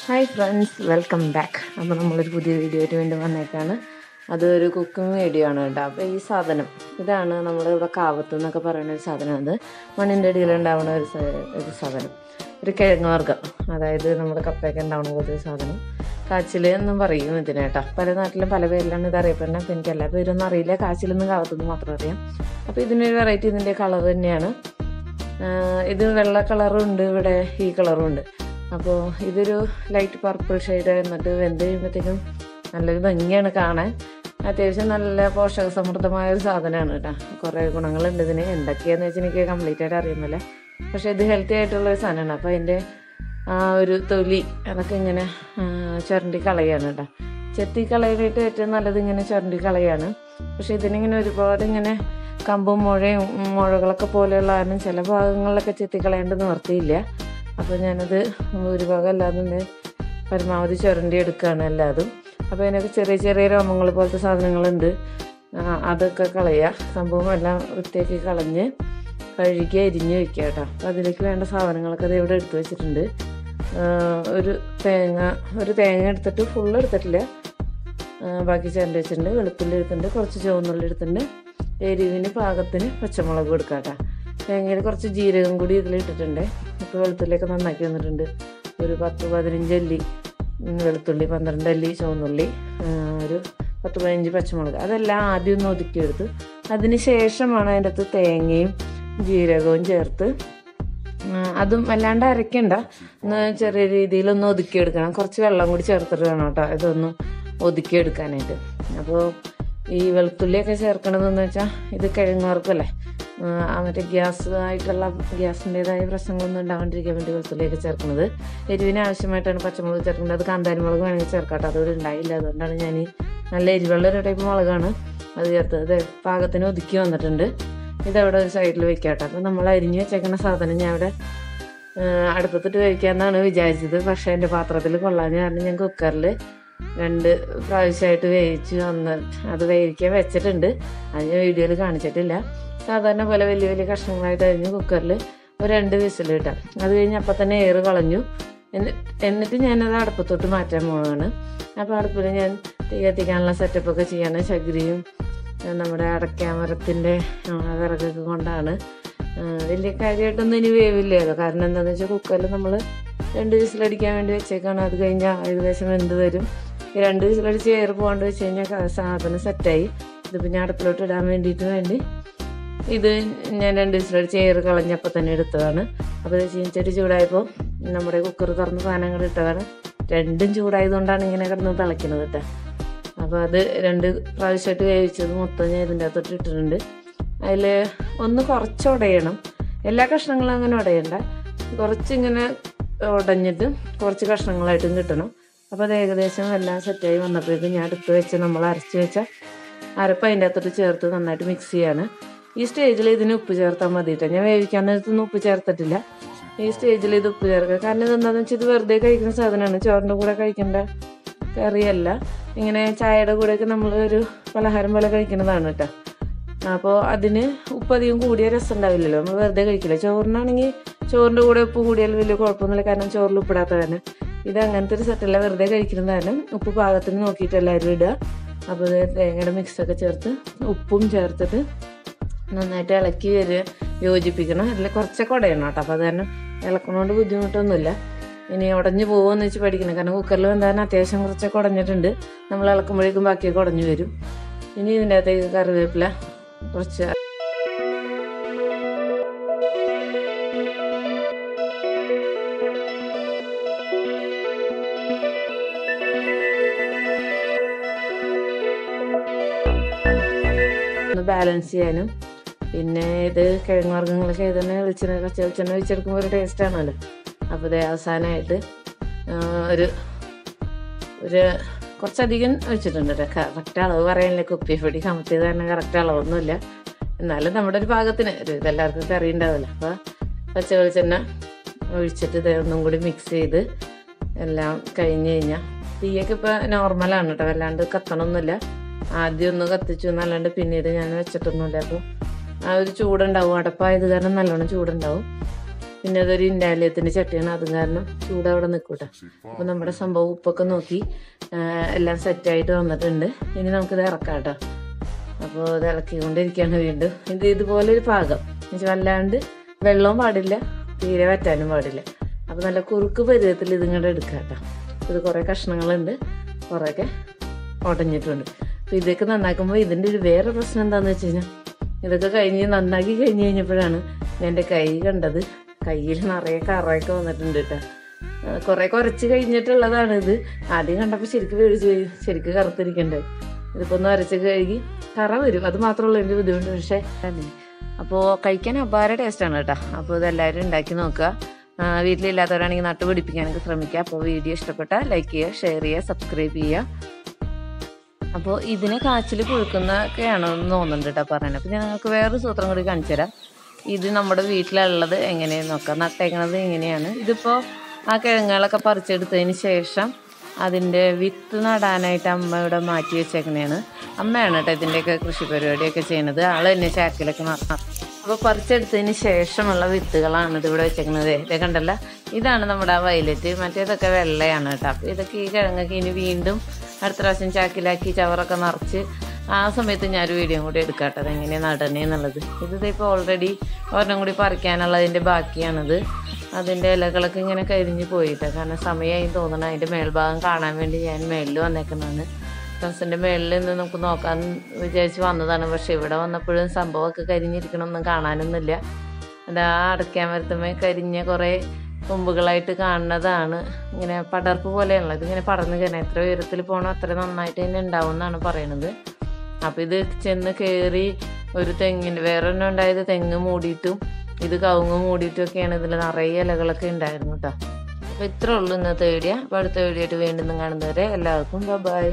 Hi friends, welcome back. അപ്പോൾ നമ്മളൊരു പുതിയ വീഡിയോ ആയിട്ട് വീണ്ടും വന്നേക്കാണ്. അതൊരു കുക്കിംഗ് വീഡിയോ ആണ് കേട്ടോ. അപ്പോൾ ഈ സാധനം ഇതാണ് നമ്മളിവിടെ കാവത്ത് എന്നൊക്കെ പറയുന്ന ഒരു സാധനം. അത് മണ്ണിൻ്റെ അടിയിലുണ്ടാവുന്ന ഒരു സാധനം, ഒരു കിഴങ്ങ് വർഗ്ഗം. അതായത് നമ്മുടെ കപ്പയൊക്കെ ഉണ്ടാവുന്ന പോലത്തെ ഒരു സാധനം. കാച്ചിൽ എന്നും പറയും ഇതിന് കേട്ടോ. പല നാട്ടിലും പല പേരിലാണ് ഇത് അറിയപ്പെടുന്നത്. അപ്പോൾ എനിക്ക് എല്ലാ പേരൊന്നും അറിയില്ല. കാച്ചിലെന്നും കാവത്തെന്ന് മാത്രം അറിയാം. അപ്പോൾ ഇതിനൊരു വെറൈറ്റി ഇതിൻ്റെ കളർ തന്നെയാണ്. ഇത് വെള്ള കളറും ഉണ്ട്, ഇവിടെ ഈ കളറും ഉണ്ട്. അപ്പോൾ ഇതൊരു ലൈറ്റ് പർപ്പിൾ ഷെയ്ഡ് എന്നിട്ട് വെന്ത് കഴിയുമ്പോഴത്തേക്കും നല്ലൊരു ഭംഗിയാണ് കാണാൻ. അത്യാവശ്യം നല്ല പോഷക സമൃദ്ധമായ ഒരു സാധനമാണ് കേട്ടോ. കുറേ ഗുണങ്ങളുണ്ട് ഇതിന്. എന്തൊക്കെയാണെന്ന് വെച്ചാൽ എനിക്ക് കംപ്ലീറ്റ് ആയിട്ട് അറിയുന്നില്ല. പക്ഷേ ഇത് ഹെൽത്തി ആയിട്ടുള്ള ഒരു സാധനമാണ്. അപ്പോൾ അതിൻ്റെ ഒരു തൊലി അതൊക്കെ ഇങ്ങനെ ചുരണ്ടി കളയാണ് കേട്ടോ. ചെത്തി കളയാനായിട്ട് ഏറ്റവും നല്ലത് ഇങ്ങനെ ചുരണ്ടി കളയാണ്. പക്ഷേ ഇതിനിങ്ങനെ ഒരുപാട് ഇങ്ങനെ കമ്പും മുഴകളൊക്കെ പോലെയുള്ള കാരണം ചില ഭാഗങ്ങളിലൊക്കെ ചെത്തി കളയേണ്ട നിവർത്തിയില്ല. അപ്പോൾ ഞാനത് ഒരു ഭാഗം അല്ലാതെ പരമാവധി ചുരണ്ടി എടുക്കുകയാണ് എല്ലാതും. അപ്പോൾ അതിനൊക്കെ ചെറിയ ചെറിയ രോമങ്ങൾ പോലത്തെ സാധനങ്ങളുണ്ട്, അതൊക്കെ കളയുക. സംഭവം എല്ലാം വൃത്തിയാക്കി കളഞ്ഞ് കഴുകി അരിഞ്ഞ് വയ്ക്കുക കേട്ടോ. അപ്പോൾ അതിലേക്ക് വേണ്ട സാധനങ്ങളൊക്കെ അത് ഇവിടെ എടുത്ത് വെച്ചിട്ടുണ്ട്. ഒരു തേങ്ങ എടുത്തിട്ട് ഫുള്ള് എടുത്തിട്ടില്ല, ബാക്കി ചുരണ്ടി വെച്ചിട്ടുണ്ട്. വെളുത്തുള്ളി എടുത്തിട്ടുണ്ട്, കുറച്ച് ചുവന്നുള്ളി എടുത്തിട്ടുണ്ട്. എരിവിന് പാകത്തിന് പച്ചമുളക് കൊടുക്കാം കേട്ടോ. തേങ്ങയിൽ കുറച്ച് ജീരകം കൂടി ഇതിലിട്ടിട്ടുണ്ട്. ഇപ്പോൾ വെളുത്തുള്ളിയൊക്കെ നന്നാക്കി വന്നിട്ടുണ്ട്. ഒരു 10-15 അല്ലി വെളുത്തുള്ളി, 12 അല്ലി ചുവന്നുള്ളി, ഒരു 10-15 പച്ചമുളക്. അതെല്ലാം ആദ്യം ഒന്ന് ഒതുക്കിയെടുത്ത് അതിന് ശേഷമാണ് അതിൻ്റെ അകത്ത് തേങ്ങയും ജീരകവും ചേർത്ത്, അതും വല്ലാണ്ട് അരയ്ക്കണ്ട, ഒന്ന് ചെറിയ രീതിയിലൊന്ന് ഒതുക്കിയെടുക്കണം. കുറച്ച് വെള്ളം കൂടി ചേർത്തിട്ട് വേണം കേട്ടോ ഇതൊന്ന് ഒതുക്കിയെടുക്കാനായിട്ട്. അപ്പോൾ ഈ വെളുത്തുള്ളിയൊക്കെ ചേർക്കണതെന്ന് വെച്ചാൽ ഇത് കിഴങ്ങ് വർഗ്ഗമല്ലേ, മറ്റേ ഗ്യാസിൻ്റെതായ പ്രശ്നങ്ങളൊന്നും ഉണ്ടാകാണ്ടിരിക്കാൻ വേണ്ടി വെളുത്തുള്ളിയൊക്കെ ചേർക്കുന്നത്. എരിവിന് ആവശ്യമായിട്ടാണ് പച്ചമുളക് ചേർക്കുന്നത്. അത് കാന്താരി മുളക് വേണമെങ്കിൽ ചേർക്കാട്ടോ, അതോടെ ഉണ്ടായില്ല. അതുകൊണ്ടാണ് ഞാൻ നല്ല എരിവുള്ള ഒരു ടൈപ്പ് മുളകാണ് അത് ചേർത്തത്. പാകത്തിന് ഒതുക്കി വന്നിട്ടുണ്ട്. ഇതവിടെ ഒരു സൈഡിൽ വെക്കാട്ടോ. അപ്പോൾ നമ്മൾ അരിഞ്ഞ് വെച്ചേക്കുന്ന സാധനം ഞാൻ അവിടെ അടുപ്പത്തിട്ട് വേവിക്കാമെന്നാണ് വിചാരിച്ചത്. പക്ഷേ എൻ്റെ പാത്രത്തിൽ കൊള്ളാൻ കാരണം ഞാൻ കുക്കറിൽ 2 പ്രാവശ്യമായിട്ട് വേവിച്ച് അത് വേവിക്കാൻ വെച്ചിട്ടുണ്ട്. അത് ഞാൻ വീഡിയോയിൽ കാണിച്ചിട്ടില്ല. സാധാരണ പോലെ വലിയ വലിയ കഷ്ണങ്ങളായിട്ട് അരിഞ്ഞ് കുക്കറിൽ ഒരു 2 വിസിൽ കിട്ടാം. അത് കഴിഞ്ഞ് അപ്പം തന്നെ എയർ കളഞ്ഞു. എന്നിട്ട് ഞാനത് അടുപ്പത്തോട്ട് മാറ്റാൻ പോകുകയാണ്. അപ്പോൾ അടുപ്പിൽ ഞാൻ തീ കത്തിക്കാനുള്ള സെറ്റപ്പൊക്കെ ചെയ്യാണ്. ചകിരിയും നമ്മുടെ അടയ്ക്കാമരത്തിൻ്റെ വിറകൊക്കെ കൊണ്ടാണ്. വലിയ കാര്യമായിട്ടൊന്നും ഇനി വേവില്ലല്ലോ. കാരണം എന്താണെന്ന് വെച്ചാൽ കുക്കറിൽ നമ്മൾ 2 വിസിലടിക്കാൻ വേണ്ടി വെച്ചേക്കാണ്. അത് കഴിഞ്ഞാൽ ഏകദേശം വെന്ത് വരും. ഈ 2 വിസിലടിച്ച് എയർ പോകാണ്ട് വെച്ച് കഴിഞ്ഞാൽ സാധനം സെറ്റായി. ഇതിപ്പോൾ ഞാൻ അടുപ്പിലോട്ട് ഇടാൻ വേണ്ടി ഇത് ഞാൻ 2 വിസിലടിച്ച് എയർ കളഞ്ഞപ്പോൾ തന്നെ എടുത്തതാണ്. അപ്പോൾ ചീനച്ചട്ടി ചൂടായപ്പോൾ നമ്മുടെ കുക്കർ തുറന്ന് സാധനങ്ങൾ ഇട്ടതാണ്. 2ഉം ചൂടായതുകൊണ്ടാണ് ഇങ്ങനെ കിടന്ന് തിളയ്ക്കുന്നത് കേട്ടോ. അപ്പോൾ അത് 2 പ്രാവശ്യമായിട്ട് വേവിച്ചത് മൊത്തം ഞാൻ ഇതിൻ്റെ അകത്തോട്ട് ഇട്ടിട്ടുണ്ട്. അതിൽ ഒന്ന് കുറച്ച് ഉടയണം, എല്ലാ കഷ്ണങ്ങളും അങ്ങനെ ഉടയണ്ട, കുറച്ചിങ്ങനെ ഉടഞ്ഞിട്ട് കുറച്ച് കഷ്ണങ്ങളായിട്ടും കിട്ടണം. അപ്പോൾ അത് ഏകദേശം എല്ലാം സെറ്റായി വന്നപ്പോഴേക്കും ഞാൻ എടുത്ത് വെച്ച് നമ്മൾ അരച്ച് വെച്ച അരപ്പ് അതിൻ്റെ അകത്തോട്ട് ചേർത്ത് നന്നായിട്ട് മിക്സ് ചെയ്യാണ്. ഈ സ്റ്റേജിൽ ഇതിന് ഉപ്പ് ചേർത്താൽ മതിയിട്ടോ. ഞാൻ വേവിക്കാൻ നേരത്തൊന്നും ഉപ്പ് ചേർത്തിട്ടില്ല. ഈ സ്റ്റേജിൽ ഇത് ഉപ്പ് ചേർക്കുക. കാരണം ഇതെന്താണെന്ന് വെച്ചാൽ ഇത് വെറുതെ കഴിക്കുന്ന സാധനമാണ്, ചോറിൻ്റെ കൂടെ കഴിക്കേണ്ട കറിയല്ല. ഇങ്ങനെ ചായയുടെ കൂടെയൊക്കെ നമ്മൾ ഒരു പലഹാരം പോലെ കഴിക്കുന്നതാണ് കേട്ടോ. അപ്പോൾ അതിന് ഉപ്പ് അധികം കൂടിയ രസം ഉണ്ടാവില്ലല്ലോ, നമ്മൾ വെറുതെ കഴിക്കില്ല. ചോറിനാണെങ്കിൽ ചോറിൻ്റെ കൂടെ ഉപ്പ് കൂടിയാൽ വലിയ കുഴപ്പമൊന്നുമില്ല, കാരണം ചോറിൽ ഉപ്പിടാത്ത കാരണം. ഇത് അങ്ങനത്തെ ഒരു സെറ്റല്ല, വെറുതെ കഴിക്കുന്നത് കാരണം ഉപ്പ് പാകത്തിന് നോക്കിയിട്ട് എല്ലാവരും ഇടുക. അപ്പോൾ തേങ്ങയുടെ മിക്സൊക്കെ ചേർത്ത് ഉപ്പും ചേർത്തിട്ട് നന്നായിട്ട് ഇളക്കി യോജിപ്പിക്കണം. അതിൽ കുറച്ചൊക്കെ ഉടയണം കേട്ടോ. അപ്പോൾ അത് കാരണം ഇളക്കണോണ്ട് ബുദ്ധിമുട്ടൊന്നുമില്ല. ഇനി ഉടഞ്ഞു പോകുമെന്ന് വെച്ച് പഠിക്കണം, കാരണം കുക്കറിൽ വന്നാൽ അത്യാവശ്യം കുറച്ചൊക്കെ ഉടഞ്ഞിട്ടുണ്ട്. നമ്മൾ ഇളക്കുമ്പോഴേക്കും ബാക്കിയൊക്കെ ഉടഞ്ഞു വരും. ഇനി ഇതിൻ്റെ അകത്തേക്ക് കറിവേപ്പില കുറച്ച് ഒന്ന് ബാലൻസ് ചെയ്യാനും. പിന്നെ ഇത് കിഴങ്ങ് വർഗ്ഗങ്ങളൊക്കെ തന്നെ വെളിച്ചെണ്ണ ഒഴിച്ചെടുക്കുമ്പോൾ ഒരു ടേസ്റ്റാണല്ലോ. അപ്പോൾ ഇത് അവസാനമായിട്ട് ഒരു കുറച്ചധികം ഒഴിച്ചിട്ടുണ്ട്. കറക്റ്റ് അളവ് പറയാനില്ല, കുപ്പിപ്പൊടി കമത്തിയത് തന്നെ കറക്റ്റ് അളവൊന്നുമില്ല. എന്നാലും നമ്മുടെ ഒരു പാകത്തിന് ഇതെല്ലാവർക്കും കറി ഉണ്ടാവില്ല. അപ്പോൾ പച്ച വെളിച്ചെണ്ണ ഒഴിച്ചിട്ട് ഇത് ഒന്നും കൂടി മിക്സ് ചെയ്ത് എല്ലാം കഴിഞ്ഞ് കഴിഞ്ഞാൽ തീയൊക്കെ ഇപ്പോൾ നോർമലാണ് കേട്ടോ, വല്ലാണ്ട് കത്തണമൊന്നുമില്ല. ആദ്യം ഒന്ന് കത്തിച്ചു എന്നല്ലാണ്ട് പിന്നീട് ഞാൻ വെച്ചിട്ടൊന്നുമില്ല. അപ്പോൾ ആ ഒരു ചൂടുണ്ടാവും, അടപ്പായത് കാരണം നല്ലോണം ചൂടുണ്ടാവും. പിന്നെ അതൊരു ഇൻഡാലിയത്തിൻ്റെ ചട്ടിയാണ്, അതും കാരണം ചൂടവിടെ നിൽക്കൂട്ടെ. അപ്പോൾ നമ്മുടെ സംഭവം ഉപ്പൊക്കെ നോക്കി എല്ലാം സെറ്റായിട്ട് വന്നിട്ടുണ്ട്. ഇനി നമുക്കിത് ഇറക്കാം കേട്ടോ. അപ്പോൾ ഇത് ഇളക്കിക്കൊണ്ടിരിക്കുകയാണ് വീണ്ടും. ഇതുപോലൊരു പാകം വല്ലാണ്ട് വെള്ളവും പാടില്ല, തീരെ വറ്റാനും പാടില്ല. അപ്പോൾ നല്ല കുറുക്ക് പരുവത്തിൽ ഇതിങ്ങോട്ട് എടുക്കുക കേട്ടോ. ഇത് കുറേ കഷ്ണങ്ങളുണ്ട്, കുറേയൊക്കെ ഉടഞ്ഞിട്ടുണ്ട്. അപ്പോൾ ഇതൊക്കെ നന്നാക്കുമ്പോൾ ഇതിൻ്റെ ഒരു വേറെ പ്രശ്നം എന്താണെന്ന് വെച്ച് കഴിഞ്ഞാൽ, ഇതൊക്കെ നന്നാക്കി കഴിഞ്ഞപ്പോഴാണ് എൻ്റെ കൈ കണ്ടത്. കയ്യിൽ നിറയെ കറയൊക്കെ വന്നിട്ടുണ്ട് കേട്ടോ. കുറേ കുറച്ച് കഴിഞ്ഞിട്ടുള്ളതാണ് ഇത്. ആദ്യം കണ്ടപ്പോൾ ശരിക്കും മേടിച്ച് പോയി, ശരിക്കും കറുത്തിരിക്കണ്ടേ. ഇതിപ്പോൾ ഒന്ന് അരച്ച് കഴുകി കറ വരും, അത് മാത്രമുള്ള എൻ്റെ ബുദ്ധിമുട്ട്. പക്ഷേ അപ്പോൾ കഴിക്കാൻ അപാര ടേസ്റ്റാണ് കേട്ടോ. അപ്പോൾ ഇതെല്ലാവരും ഉണ്ടാക്കി നോക്കുക. വീട്ടിലില്ലാത്തവരാണെങ്കിൽ നട്ടു പിടിപ്പിക്കാനൊക്കെ ശ്രമിക്കുക. അപ്പോൾ വീഡിയോ ഇഷ്ടപ്പെട്ടാൽ ലൈക്ക് ചെയ്യുക, ഷെയർ ചെയ്യുക, സബ്സ്ക്രൈബ് ചെയ്യുക. അപ്പോൾ ഇതിനെ കാച്ചിൽ പുഴുക്കുന്നൊക്കെയാണെന്ന് തോന്നുന്നുണ്ട് കേട്ടോ പറയുന്നത്. അപ്പോൾ ഞാൻ നിങ്ങൾക്ക് വേറൊരു സൂത്രം കൂടി കാണിച്ചു തരാം. ഇത് നമ്മുടെ വീട്ടിലുള്ളത് എങ്ങനെയാണെന്ന് നോക്കാം. നട്ടേക്കണത് ഇങ്ങനെയാണ്. ഇതിപ്പോൾ ആ കിഴങ്ങുകളൊക്കെ പറിച്ചെടുത്തതിന് ശേഷം അതിൻ്റെ വിത്ത് നടാനായിട്ട് അമ്മ ഇവിടെ മാറ്റി വെച്ചേക്കണേയാണ്. അമ്മയാണ് കേട്ടോ ഇതിൻ്റെയൊക്കെ കൃഷി പരിപാടിയൊക്കെ ചെയ്യണത്. ആൾ തന്നെ ചാക്കിലൊക്കെ നടണം. അപ്പോൾ പറിച്ചെടുത്തതിന് ശേഷമുള്ള വിത്തുകളാണ് ഇതിവിടെ വെച്ചേക്കുന്നത്. ഇത് കണ്ടല്ല, ഇതാണ് നമ്മുടെ ആ വയലറ്റ്, മറ്റേതൊക്കെ വെള്ളയാണ് കേട്ടോ. അപ്പോൾ ഇതൊക്കെ ഈ കിഴങ്ങൊക്കെ ഇനി വീണ്ടും അടുത്ത പ്രാവശ്യം ചാക്കിലാക്കി ചവറൊക്കെ നിറച്ച് ആ സമയത്ത് ഞാനൊരു വീഡിയോ കൂടി എടുക്കാം കേട്ടോ, അതെങ്ങനെയാണ് നടണേ എന്നുള്ളത്. ഇതിപ്പോൾ ഓൾറെഡി ഒരെണ്ണം കൂടി പറിക്കാനുള്ളതിൻ്റെ ബാക്കിയാണിത്. അതിൻ്റെ ഇലകളൊക്കെ ഇങ്ങനെ കരിഞ്ഞ് പോയിട്ട്, കാരണം സമയമായി തോന്നണം. അതിൻ്റെ മേൽഭാഗം കാണാൻ വേണ്ടി ഞാൻ മേളിൽ വന്നേക്കുന്നതാണ്. ടെറസിൻ്റെ മേളിൽ നിന്ന് നമുക്ക് നോക്കാൻ വിചാരിച്ച് വന്നതാണ്. പക്ഷേ ഇവിടെ വന്നപ്പോഴും സംഭവമൊക്കെ കരിഞ്ഞിരിക്കണമൊന്നും കാണാനൊന്നുമില്ല. അത് ആ അടയ്ക്കാൻ മരത്തുമ്മേ കരിഞ്ഞ കുറേ കൊമ്പുകളായിട്ട് കാണുന്നതാണ്. ഇങ്ങനെ പടർപ്പ് പോലെയാണല്ലോ, ഇതിങ്ങനെ പടർന്ന് കയറണം. എത്ര ഉയരത്തിൽ പോകണോ അത്ര നന്നായിട്ട് തന്നെ ഉണ്ടാവും എന്നാണ് പറയണത്. അപ്പോൾ ഇത് ചെന്ന് കയറി ഒരു തെങ്ങിൻ്റെ വേറൊരെണ്ണം ഉണ്ടായത് തെങ്ങ് മൂടിയിട്ടും ഇത് കവുങ്ങ് മൂടിയിട്ടൊക്കെയാണ്. ഇതിൽ നിറയെ ഇലകളൊക്കെ ഉണ്ടായിരുന്നു കേട്ടോ. അപ്പോൾ ഇത്രേ ഉള്ളൂ ഇന്നത്തെ വീഡിയോ. അപ്പോൾ അടുത്ത വീഡിയോ ആയിട്ട് വീണ്ടും കാണുന്നവരെ എല്ലാവർക്കും ബൈ.